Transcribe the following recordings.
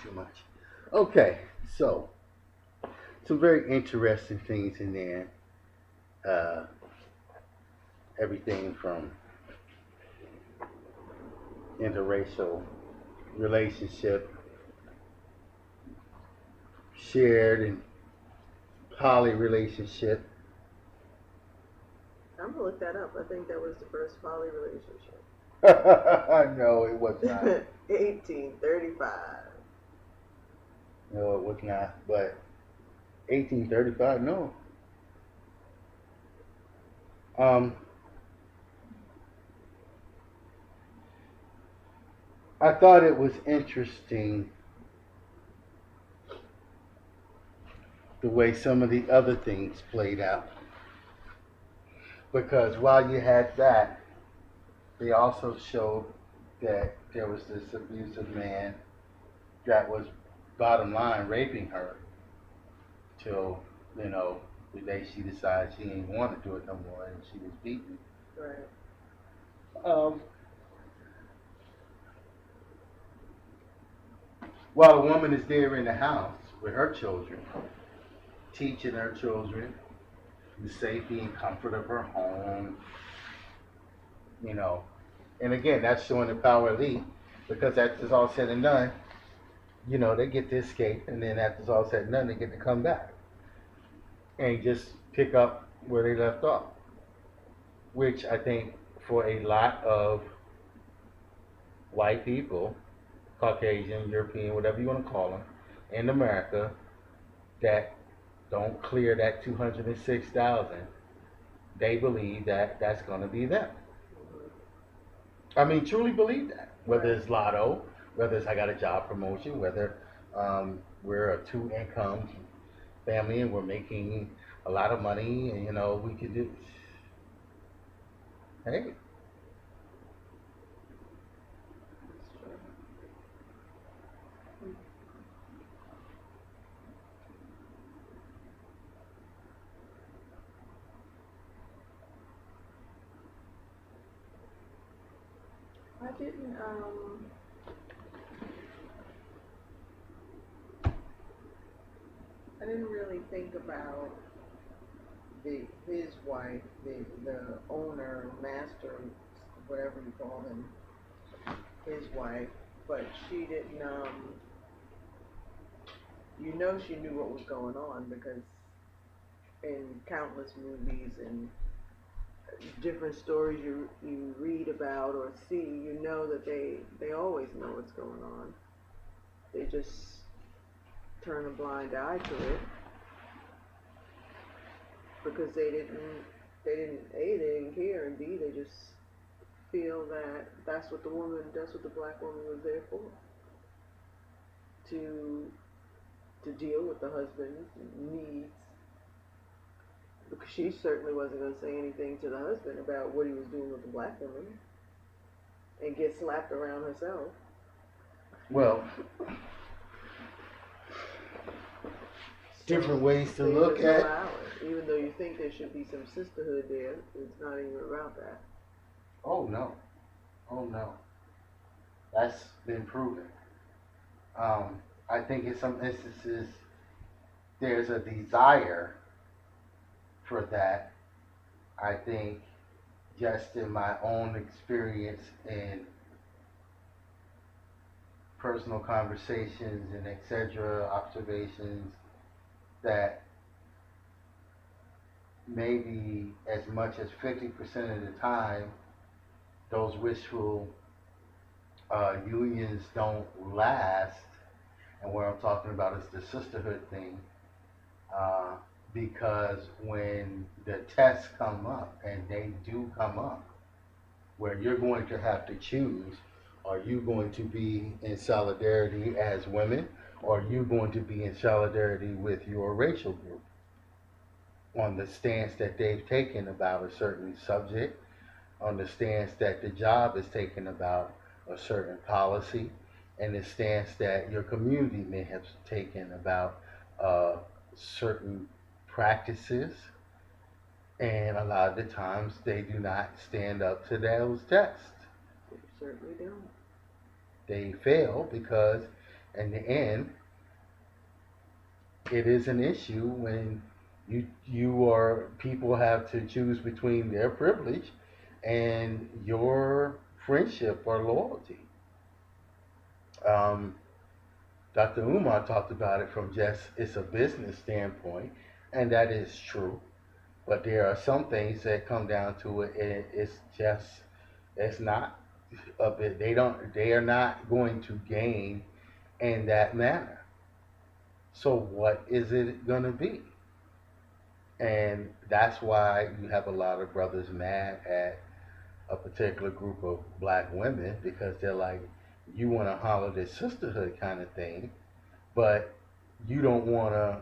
too much. Okay, so some very interesting things in there. Uh, Everything from interracial relationship, shared and poly relationship. I'm gonna look that up. I think that was the first poly relationship. No, it was not. 1835. No, it was not. But 1835, no. Um, I thought it was interesting the way some of the other things played out. Because while you had that, they also showed that there was this abusive man that was, bottom line, raping her till, you know, the day she decided she didn't want to do it no more and she was beaten. Right. Um, while a woman is there in the house with her children, teaching her children the safety and comfort of her home, you know. And again, that's showing the power elite because after it's all said and done, you know, they get to escape, and then after it's all said and done, they get to come back and just pick up where they left off. Which I think for a lot of white people, Caucasian, European, whatever you want to call them, in America, that don't clear that 206,000, they believe that that's going to be them. I mean, truly believe that. Whether Right. it's lotto, whether it's I got a job promotion, whether we're a two income family and we're making a lot of money, and you know we could do. Hey, That's true. I didn't I didn't really think about his wife, the owner, master, whatever you call him, his wife, but she didn't you know she knew what was going on because in countless movies and different stories you read about or see, you know that they always know what's going on. They just turn a blind eye to it because they didn't A, they didn't care, and B, they just feel that that's what the black woman was there for, to to deal with the husband's needs, because she certainly wasn't going to say anything to the husband about what he was doing with the black woman and get slapped around herself. well, different So ways to they look just at. allow it, even though you think there should be some sisterhood there. It's not even about that. Oh no, oh no, that's been proven. I think in some instances there's a desire for that. I think just in my own experience and personal conversations and etc. observations that maybe as much as 50% of the time those wishful unions don't last. And what I'm talking about is the sisterhood thing. Uh, because when the tests come up, and they do come up, where you're going to have to choose, are you going to be in solidarity as women, or are you going to be in solidarity with your racial group on the stance that they've taken about a certain subject, on the stance that the job is taking about a certain policy, and the stance that your community may have taken about certain practices. And a lot of the times they do not stand up to those tests. They certainly don't. They fail because In the end, it is an issue when you or people have to choose between their privilege and your friendship or loyalty. Um, Dr. Umar talked about it from just it's a business standpoint, and that is true. But there are some things that come down to it, and it's just it's not a bit. They are not going to gain in that manner. So what is it gonna be? And that's why you have a lot of brothers mad at a particular group of black women because they're like, you want to holler this sisterhood kind of thing, but you don't want to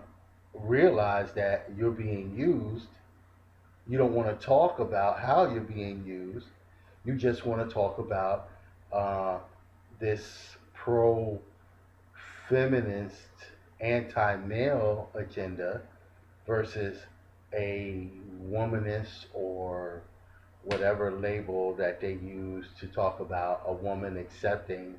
realize that you're being used. You don't want to talk about how you're being used. You just want to talk about uh, this pro feminist, anti male agenda versus a womanist or whatever label that they use to talk about a woman accepting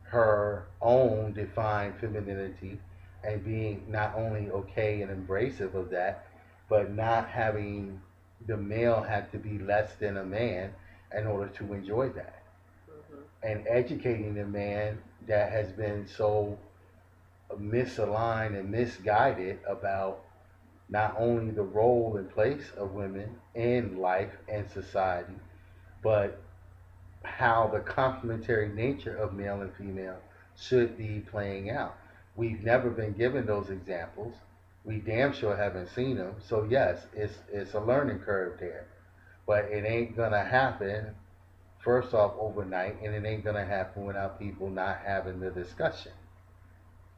her own defined femininity and being not only okay and embracive of that, but not having the male have to be less than a man in order to enjoy that. Mhm. And educating the man that has been so misaligned and misguided about not only the role and place of women in life and society, but how the complementary nature of male and female should be playing out. We've never been given those examples. We damn sure haven't seen them. So yes, it's a learning curve there, but it ain't gonna happen first off overnight, and it ain't gonna happen without people not having the discussion.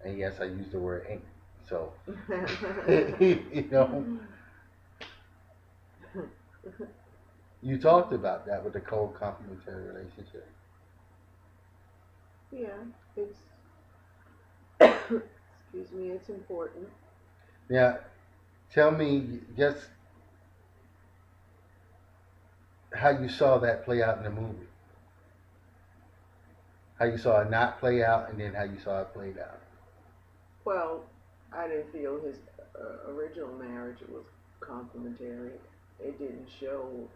And yes, I use the word ain't. So you know, you talked about that with the cold complementary relationship. Yeah, it's excuse me, it's important. Now, tell me just how you saw that play out in the movie. How you saw it not play out, and then how you saw it played out. Well, I didn't feel his original marriage was complimentary. It didn't show,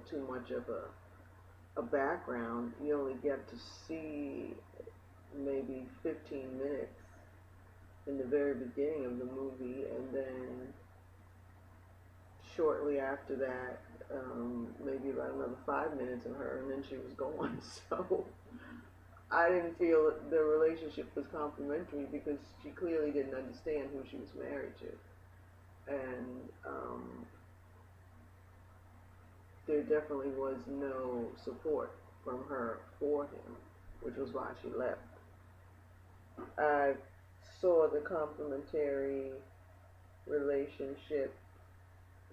too much of a background. You only get to see maybe 15 minutes in the very beginning of the movie, and then shortly after that, maybe about another 5 minutes of her, and then she was gone. So I didn't feel the relationship was complimentary because she clearly didn't understand who she was married to, and there definitely was no support from her for him, which was why she left. I saw the complementary relationship,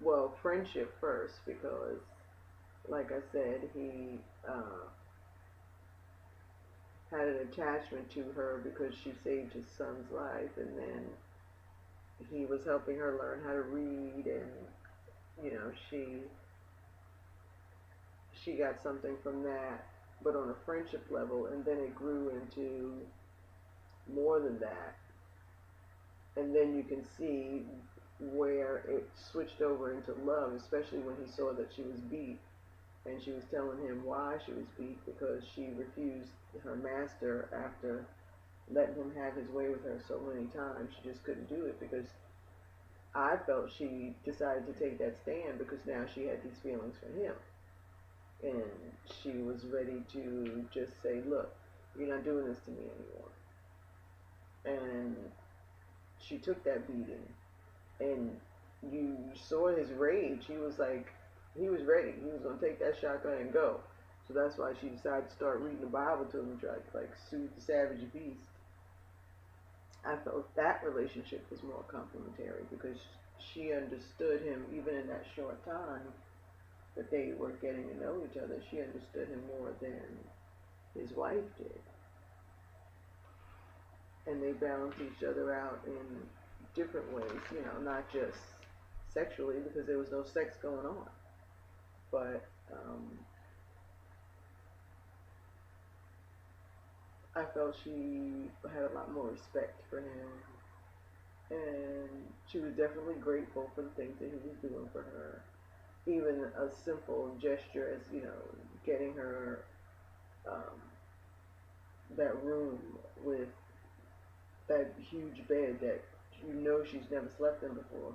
well, friendship first, because, like I said, he had an attachment to her because she saved his son's life, and then he was helping her learn how to read, and she got something from that, but on a friendship level, and then it grew into more than that, and then you can see where it switched over into love, especially when he saw that she was beat, and she was telling him why she was beat because she refused her master after letting him have his way with her so many times. She just couldn't do it because I felt she decided to take that stand because now she had these feelings for him, and she was ready to just say, look, you're not doing this to me anymore. And she took that beating, and you saw his rage. He was like, he was ready. He was gonna take that shotgun and go. So that's why she decided to start reading the Bible to him and try to like soothe the savage beast. I felt that relationship was more complimentary because she understood him even in that short time that they were getting to know each other. She understood him more than his wife did, and they balanced each other out in different ways. Not just sexually because there was no sex going on, but I felt she had a lot more respect for him, and she was definitely grateful for the things that he was doing for her. Even a simple gesture as, getting her um, that room with that huge bed that she's never slept in before.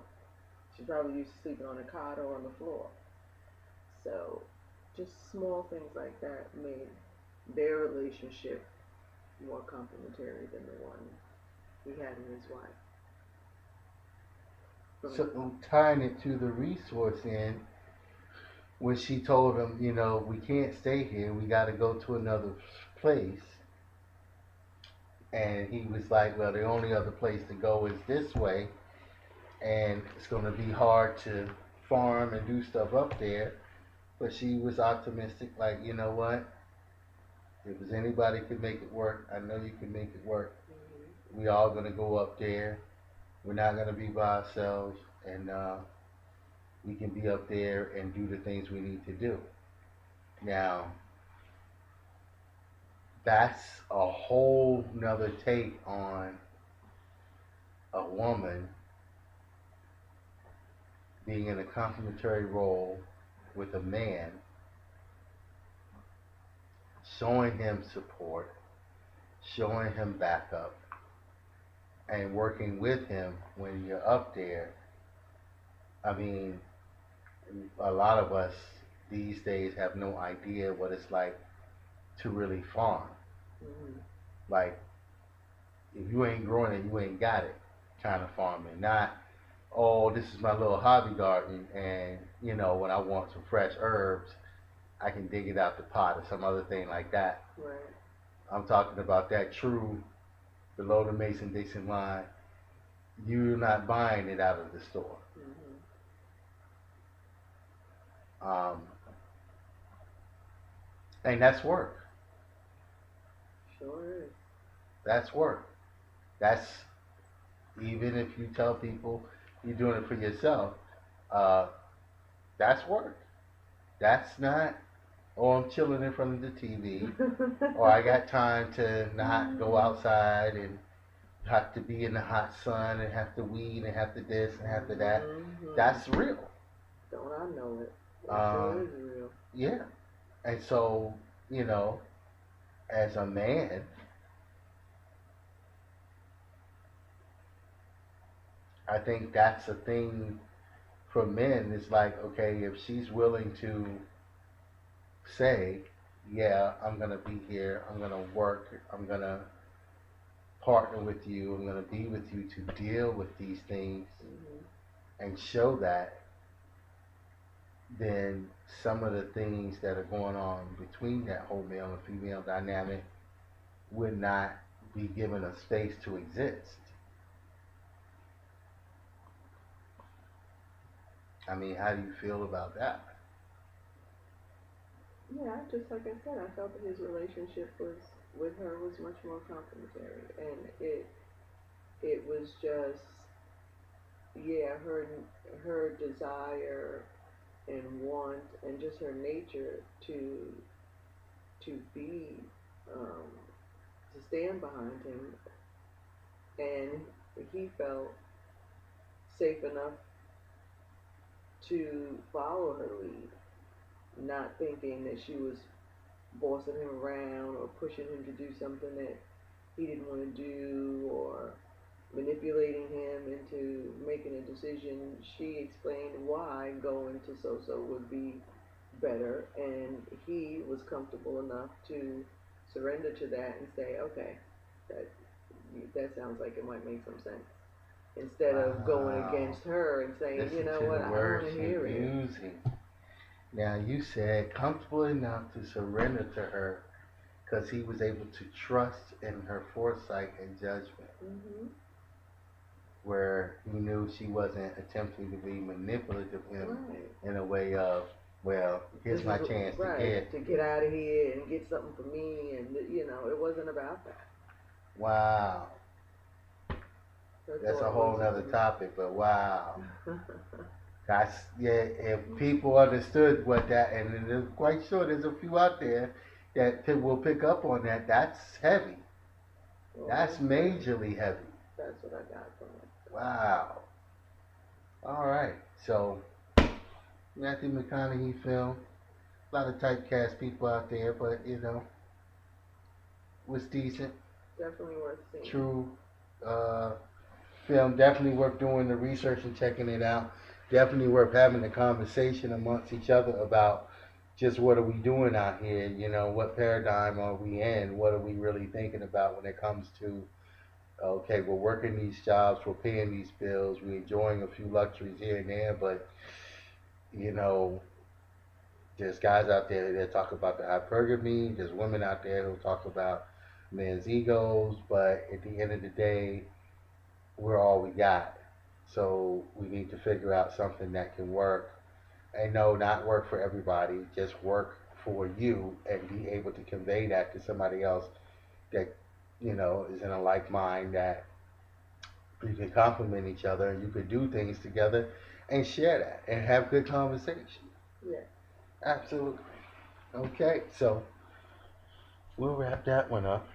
She's probably used to sleeping on a cot or on the floor. So just small things like that made their relationship more complimentary than the one he had with his wife. So tying it to the resource end, when she told him, we can't stay here, we got to go to another place, and he was like, well, the only other place to go is this way, and it's going to be hard to farm and do stuff up there. But she was optimistic, like, you know what? If there's anybody could make it work, I know you can make it work. We all gonna go up there. We're not gonna be by ourselves, and we can be up there and do the things we need to do. Now, that's a whole nother take on a woman being in a complementary role with a man, showing him support, showing him backup, and working with him when you're up there. I mean, a lot of us these days have no idea what it's like to really farm. Mm-hmm. Like, if you ain't growing it, you ain't got it kind of farming. Not, oh, this is my little hobby garden, and when I want some fresh herbs, I can dig it out the pot or some other thing like that. Right. I'm talking about that true below the Mason-Dixon line. You're not buying it out of the store. Mm-hmm. And that's work. Sure is. That's work. That's, even if you tell people you're doing it for yourself, uh, that's work. That's not, oh, I'm chilling in front of the TV, or I got time to not go outside and have to be in the hot sun and have to weed and have to this and have to that. Mm-hmm. That's real. Don't I know it? It sure is real. Yeah. And so, as a man, I think that's a thing for men. It's like, okay, if she's willing to say, yeah, I'm going to be here, I'm going to work, I'm going to partner with you, I'm going to be with you to deal with these things, and show that, then some of the things that are going on between that whole male and female dynamic would not be given a space to exist. I mean, how do you feel about that? Yeah, just like I said, I felt that his relationship with her was much more complimentary, and it was just, yeah, her desire and want and just her nature to be to stand behind him, and he felt safe enough to follow her lead, not thinking that she was bossing him around or pushing him to do something that he didn't want to do, or manipulating him into making a decision. She explained why going to So-So would be better, and he was comfortable enough to surrender to that and say, okay, that sounds like it might make some sense. Instead of going against her and saying, Listen you know to what, the I word don't want to hear she's it. using. Now, you said comfortable enough to surrender to her because he was able to trust in her foresight and judgment, where he knew she wasn't attempting to be manipulative in a way of, well, here's my chance to get out of here and get something for me, and it wasn't about that. Wow. That's a whole nother topic, but wow. If people understood what that, and I'm quite sure there's a few out there that will pick up on that, that's heavy. That's majorly heavy. That's what I got from it. Wow. All right. So, Matthew McConaughey film. A lot of typecast people out there, but was decent. Definitely worth seeing. True. Uh, Film definitely worth doing the research and checking it out. Definitely worth having a conversation amongst each other about just what are we doing out here. What paradigm are we in? What are we really thinking about when it comes to okay, we're working these jobs, we're paying these bills, we're enjoying a few luxuries here and there, but you know, there's guys out there that talk about the hypergamy, there's women out there who talk about men's egos, but at the end of the day, we're all we got. So we need to figure out something that can work. And no, not work for everybody, just work for you and be able to convey that to somebody else that, is in a like mind, that you can compliment each other and you can do things together and share that and have good conversation. Yeah. Absolutely. Okay, so we'll wrap that one up.